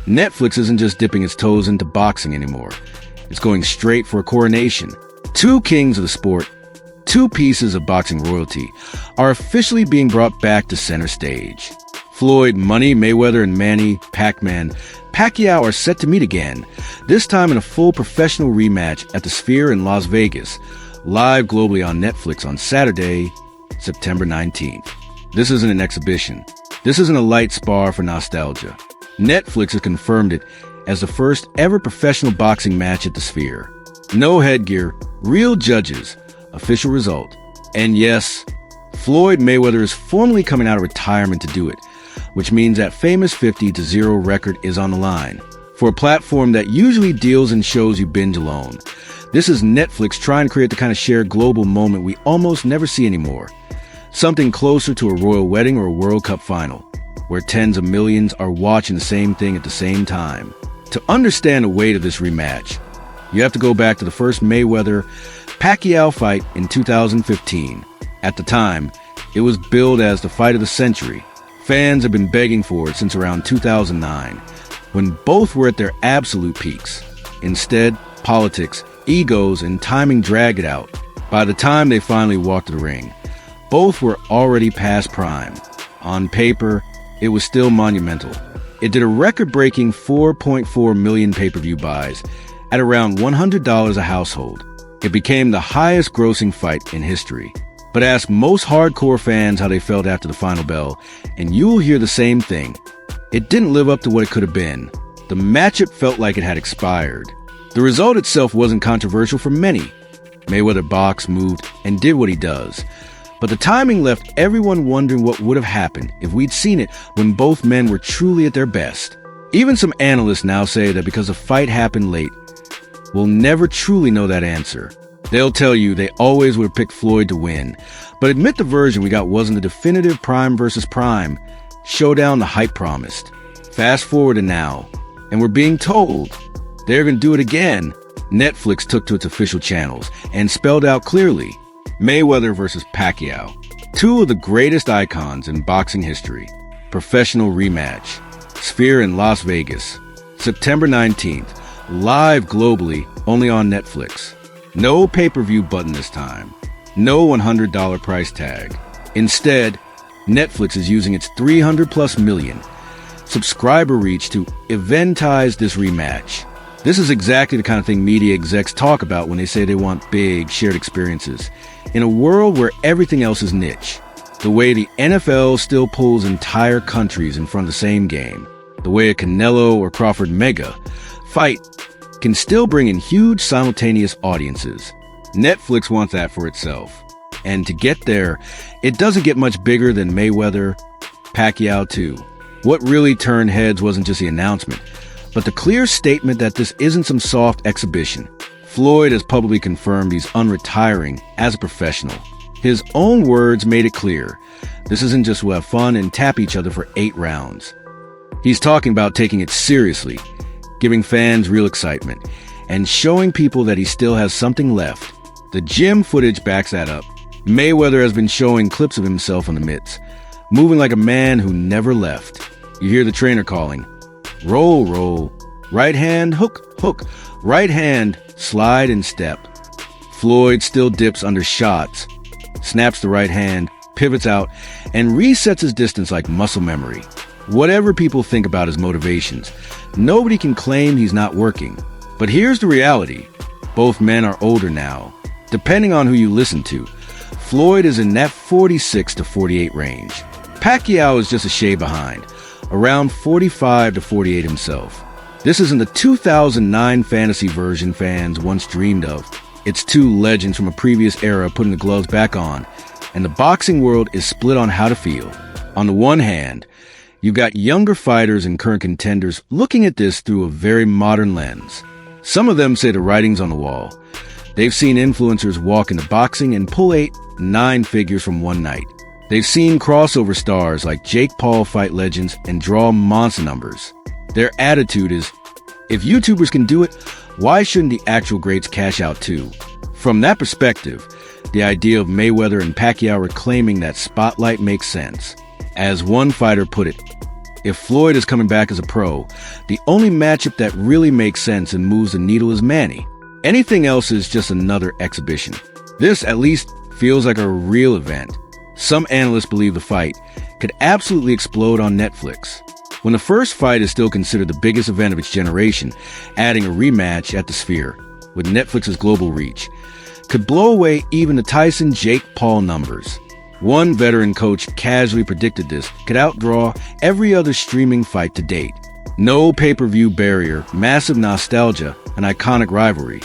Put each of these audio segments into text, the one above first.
Netflix isn't just dipping its toes into boxing anymore. It's going straight for a coronation. Two kings of the sport, two pieces of boxing royalty, are officially being brought back to center stage. Floyd, Money, Mayweather, and Manny, Pacquiao are set to meet again, this time in a full professional rematch at the Sphere in Las Vegas, live globally on Netflix on Saturday, September 19th. This isn't an exhibition. This isn't a light spar for nostalgia. Netflix has confirmed it as the first ever professional boxing match at the Sphere. No headgear, real judges, official result. And yes, Floyd Mayweather is formally coming out of retirement to do it, which means that famous 50-0 record is on the line. For a platform that usually deals in shows you binge alone, this is Netflix trying to create the kind of shared global moment we almost never see anymore. Something closer to a royal wedding or a World Cup final, where tens of millions are watching the same thing at the same time. To understand the weight of this rematch, you have to go back to the first Mayweather-Pacquiao fight in 2015. At the time, it was billed as the fight of the century. Fans have been begging for it since around 2009, when both were at their absolute peaks. Instead, politics, egos, and timing dragged it out. By the time they finally walked to the ring, both were already past prime. On paper, it was still monumental. It did a record-breaking 4.4 million pay-per-view buys at around $100 a household. It became the highest-grossing fight in history. But ask most hardcore fans how they felt after the final bell, and you will hear the same thing. It didn't live up to what it could have been. The matchup felt like it had expired. The result itself wasn't controversial for many. Mayweather boxed, moved, and did what he does. But the timing left everyone wondering what would have happened if we'd seen it when both men were truly at their best. Even some analysts now say that because the fight happened late, we'll never truly know that answer. They'll tell you they always would have picked Floyd to win, but admit the version we got wasn't the definitive prime versus prime showdown the hype promised. Fast forward to now, and we're being told they're going to do it again. Netflix took to its official channels and spelled out clearly, Mayweather versus Pacquiao, two of the greatest icons in boxing history. Professional rematch. Sphere in Las Vegas. September 19th. Live globally, only on Netflix. No pay-per-view button this time. No $100 price tag. Instead, Netflix is using its 300+ million subscriber reach to eventize this rematch. This is exactly the kind of thing media execs talk about when they say they want big, shared experiences. In a world where everything else is niche, the way the NFL still pulls entire countries in front of the same game, the way a Canelo or Crawford mega fight can still bring in huge simultaneous audiences. Netflix wants that for itself. And to get there, it doesn't get much bigger than Mayweather, Pacquiao 2. What really turned heads wasn't just the announcement, but the clear statement that this isn't some soft exhibition. Floyd has publicly confirmed he's unretiring as a professional. His own words made it clear. This isn't just we'll have fun and tap each other for 8 rounds. He's talking about taking it seriously, giving fans real excitement, and showing people that he still has something left. The gym footage backs that up. Mayweather has been showing clips of himself on the mitts, moving like a man who never left. You hear the trainer calling, roll, roll, right hand, hook, hook, right hand, slide and step. Floyd still dips under shots, snaps the right hand, pivots out, and resets his distance like muscle memory. Whatever people think about his motivations, nobody can claim he's not working. But here's the reality. Both men are older now. Depending on who you listen to, Floyd is in that 46 to 48 range. Pacquiao is just a shade behind, around 45 to 48 himself. This isn't the 2009 fantasy version fans once dreamed of. It's two legends from a previous era putting the gloves back on, and the boxing world is split on how to feel. On the one hand, you've got younger fighters and current contenders looking at this through a very modern lens. Some of them say the writing's on the wall. They've seen influencers walk into boxing and pull 8, 9 figures from one night. They've seen crossover stars like Jake Paul fight legends and draw monster numbers. Their attitude is, if YouTubers can do it, why shouldn't the actual greats cash out too? From that perspective, the idea of Mayweather and Pacquiao reclaiming that spotlight makes sense. As one fighter put it, If Floyd is coming back as a pro, the only matchup that really makes sense and moves the needle is Manny. Anything else is just another exhibition. This, at least, feels like a real event. Some analysts believe the fight could absolutely explode on Netflix. When the first fight is still considered the biggest event of its generation, adding a rematch at the Sphere, with Netflix's global reach, could blow away even the Tyson-Jake Paul numbers. One veteran coach casually predicted this could outdraw every other streaming fight to date. No pay-per-view barrier, massive nostalgia, an iconic rivalry.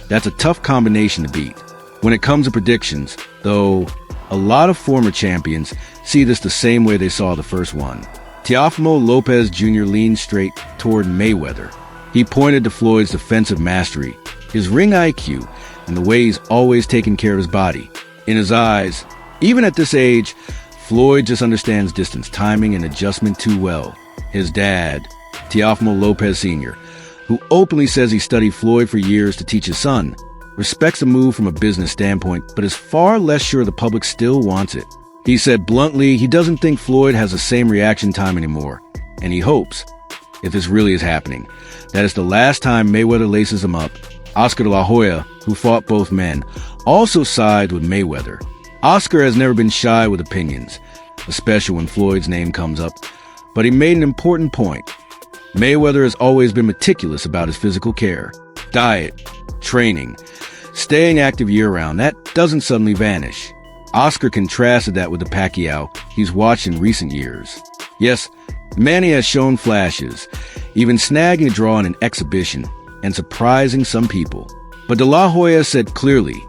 That's a tough combination to beat. When it comes to predictions, though, a lot of former champions see this the same way they saw the first one. Teofimo Lopez Jr. leaned straight toward Mayweather. He pointed to Floyd's defensive mastery, his ring IQ, and the way he's always taken care of his body. In his eyes, even at this age, Floyd just understands distance, timing, and adjustment too well. His dad, Teofimo Lopez Sr., who openly says he studied Floyd for years to teach his son, respects the move from a business standpoint, but is far less sure the public still wants it. He said bluntly he doesn't think Floyd has the same reaction time anymore, and he hopes, if this really is happening, that it's the last time Mayweather laces him up. Oscar de la Hoya, who fought both men, also sided with Mayweather. Oscar has never been shy with opinions, especially when Floyd's name comes up, but he made an important point. Mayweather has always been meticulous about his physical care, diet, training, staying active year-round. That doesn't suddenly vanish. Oscar contrasted that with the Pacquiao he's watched in recent years. Yes, Manny has shown flashes, even snagging a draw in an exhibition and surprising some people. But De La Hoya said clearly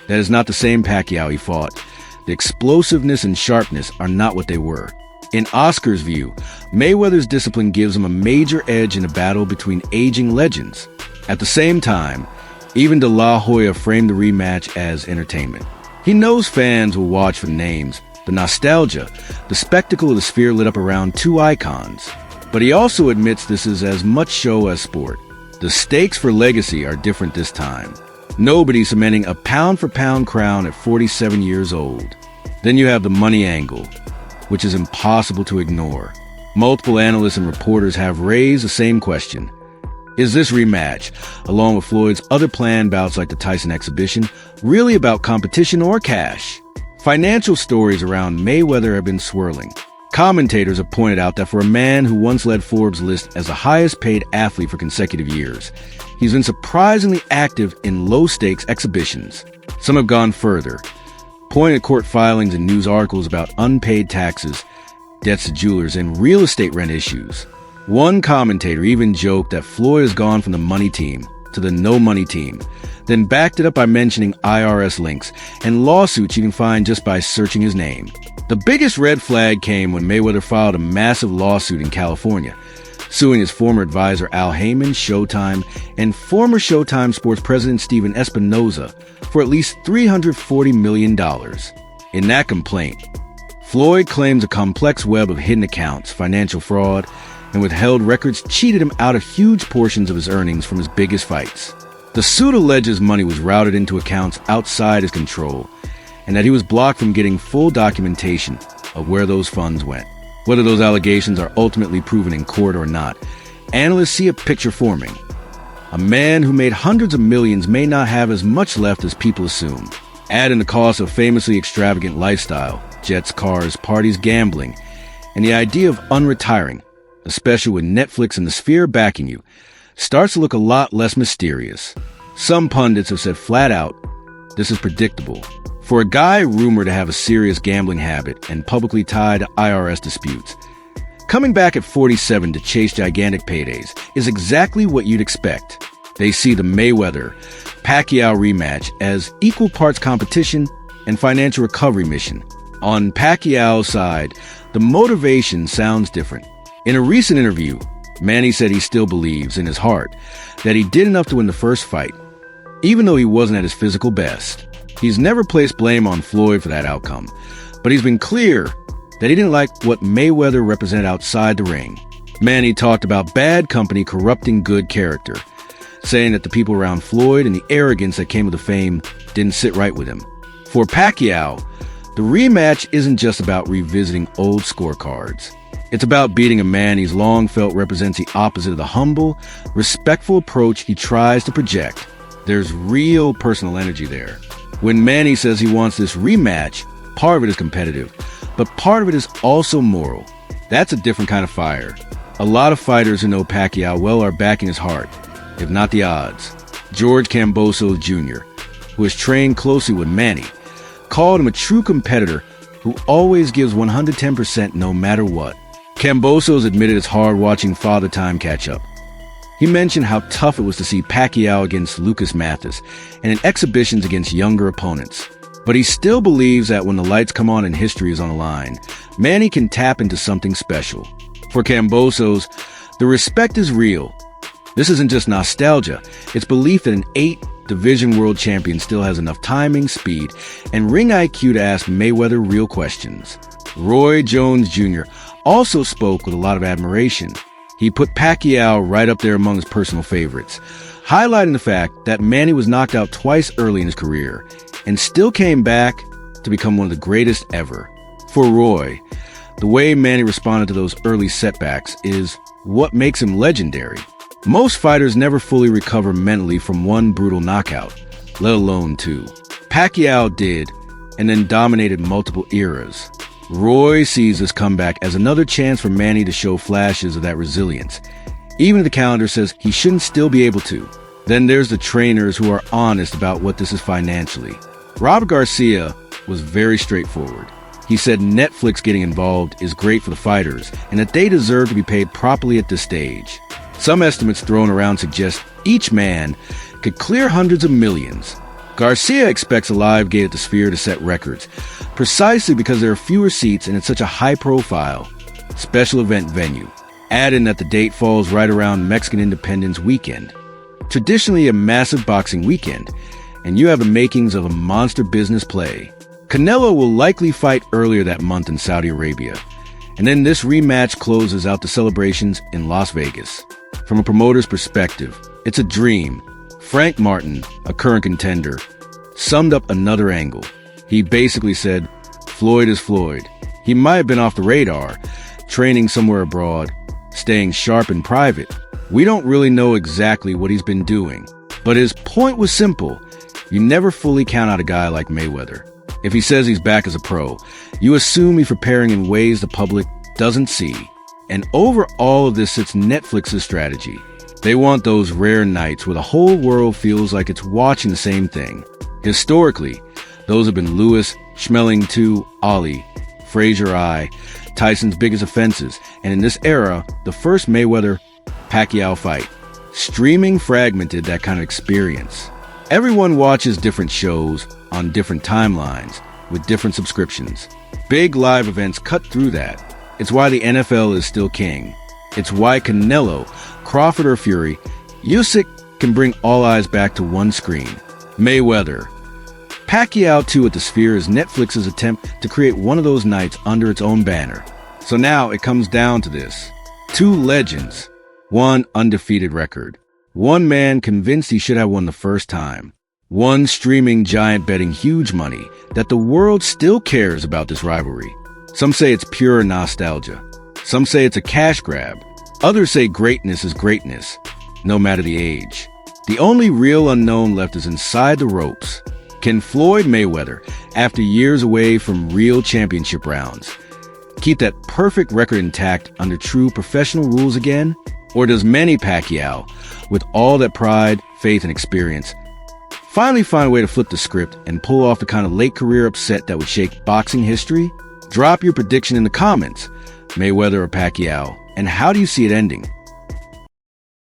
that is not the same Pacquiao he fought. The explosiveness and sharpness are not what they were. In Oscar's view, Mayweather's discipline gives him a major edge in a battle between aging legends. At the same time, even De La Hoya framed the rematch as entertainment. He knows fans will watch for the names, the nostalgia, the spectacle of the Sphere lit up around two icons. But he also admits this is as much show as sport. The stakes for legacy are different this time. Nobody's cementing a pound-for-pound crown at 47 years old. Then you have the money angle, which is impossible to ignore. Multiple analysts and reporters have raised the same question. Is this rematch, along with Floyd's other planned bouts like the Tyson exhibition, really about competition or cash? Financial stories around Mayweather have been swirling. Commentators have pointed out that for a man who once led Forbes' list as the highest-paid athlete for consecutive years, he's been surprisingly active in low-stakes exhibitions. Some have gone further, pointing to court filings and news articles about unpaid taxes, debts to jewelers, and real estate rent issues. One commentator even joked that Floyd has gone from the money team to the no-money team, then backed it up by mentioning IRS links and lawsuits you can find just by searching his name. The biggest red flag came when Mayweather filed a massive lawsuit in California, suing his former advisor Al Heyman, Showtime, and former Showtime sports president Steven Espinoza for at least $340 million. In that complaint, Floyd claims a complex web of hidden accounts, financial fraud, and withheld records cheated him out of huge portions of his earnings from his biggest fights. The suit alleges money was routed into accounts outside his control, and that he was blocked from getting full documentation of where those funds went. Whether those allegations are ultimately proven in court or not, analysts see a picture forming. A man who made hundreds of millions may not have as much left as people assume. Add in the cost of famously extravagant lifestyle, jets, cars, parties, gambling, and the idea of unretiring, especially with Netflix and the Sphere backing you, starts to look a lot less mysterious. Some pundits have said flat out, this is predictable. For a guy rumored to have a serious gambling habit and publicly tied to IRS disputes, coming back at 47 to chase gigantic paydays is exactly what you'd expect. They see the Mayweather-Pacquiao rematch as equal parts competition and financial recovery mission. On Pacquiao's side, the motivation sounds different. In a recent interview, Manny said he still believes in his heart that he did enough to win the first fight, even though he wasn't at his physical best. He's never placed blame on Floyd for that outcome, but he's been clear that he didn't like what Mayweather represented outside the ring. Manny talked about bad company corrupting good character, saying that the people around Floyd and the arrogance that came with the fame didn't sit right with him. For Pacquiao, the rematch isn't just about revisiting old scorecards. It's about beating a man he's long felt represents the opposite of the humble, respectful approach he tries to project. There's real personal energy there. When Manny says he wants this rematch, part of it is competitive, but part of it is also moral. That's a different kind of fire. A lot of fighters who know Pacquiao well are backing his heart, if not the odds. George Kambosos Jr., who has trained closely with Manny, called him a true competitor who always gives 110% no matter what. Kambosos admitted it's hard watching Father Time catch up. He mentioned how tough it was to see Pacquiao against Lucas Mathis and in exhibitions against younger opponents. But he still believes that when the lights come on and history is on the line, Manny can tap into something special. For Kambosos, the respect is real. This isn't just nostalgia. It's belief that an 8-division world champion still has enough timing, speed, and ring IQ to ask Mayweather real questions. Roy Jones Jr. also spoke with a lot of admiration. He put Pacquiao right up there among his personal favorites, highlighting the fact that Manny was knocked out twice early in his career and still came back to become one of the greatest ever. For Roy, the way Manny responded to those early setbacks is what makes him legendary. Most fighters never fully recover mentally from one brutal knockout, let alone two. Pacquiao did, and then dominated multiple eras. Roy sees this comeback as another chance for Manny to show flashes of that resilience, even if the calendar says he shouldn't still be able to. Then there's the trainers who are honest about what this is financially. Robert Garcia was very straightforward. He said Netflix getting involved is great for the fighters and that they deserve to be paid properly at this stage. Some estimates thrown around suggest each man could clear hundreds of millions. Garcia expects a live gate at the Sphere to set records, precisely because there are fewer seats and it's such a high-profile, special event venue. Add in that the date falls right around Mexican Independence weekend, traditionally a massive boxing weekend, and you have the makings of a monster business play. Canelo will likely fight earlier that month in Saudi Arabia, and then this rematch closes out the celebrations in Las Vegas. From a promoter's perspective, it's a dream. Frank Martin, a current contender, summed up another angle. He basically said, Floyd is Floyd. He might have been off the radar, training somewhere abroad, staying sharp in private. We don't really know exactly what he's been doing. But his point was simple. You never fully count out a guy like Mayweather. If he says he's back as a pro, you assume he's preparing in ways the public doesn't see. And over all of this sits Netflix's strategy. They want those rare nights where the whole world feels like it's watching the same thing. Historically, those have been Lewis, Schmeling 2, Ali, Frazier I, Tyson's biggest offenses, and in this era, the first Mayweather-Pacquiao fight. Streaming fragmented that kind of experience. Everyone watches different shows on different timelines with different subscriptions. Big live events cut through that. It's why the NFL is still king. It's why Canelo, Crawford or Fury, Usyk can bring all eyes back to one screen. Mayweather. Pacquiao 2 at the Sphere is Netflix's attempt to create one of those nights under its own banner. So now it comes down to this. Two legends. One undefeated record. One man convinced he should have won the first time. One streaming giant betting huge money that the world still cares about this rivalry. Some say it's pure nostalgia. Some say it's a cash grab. Others say greatness is greatness, no matter the age. The only real unknown left is inside the ropes. Can Floyd Mayweather, after years away from real championship rounds, keep that perfect record intact under true professional rules again? Or does Manny Pacquiao, with all that pride, faith, and experience, finally find a way to flip the script and pull off the kind of late career upset that would shake boxing history? Drop your prediction in the comments, Mayweather or Pacquiao, and how do you see it ending?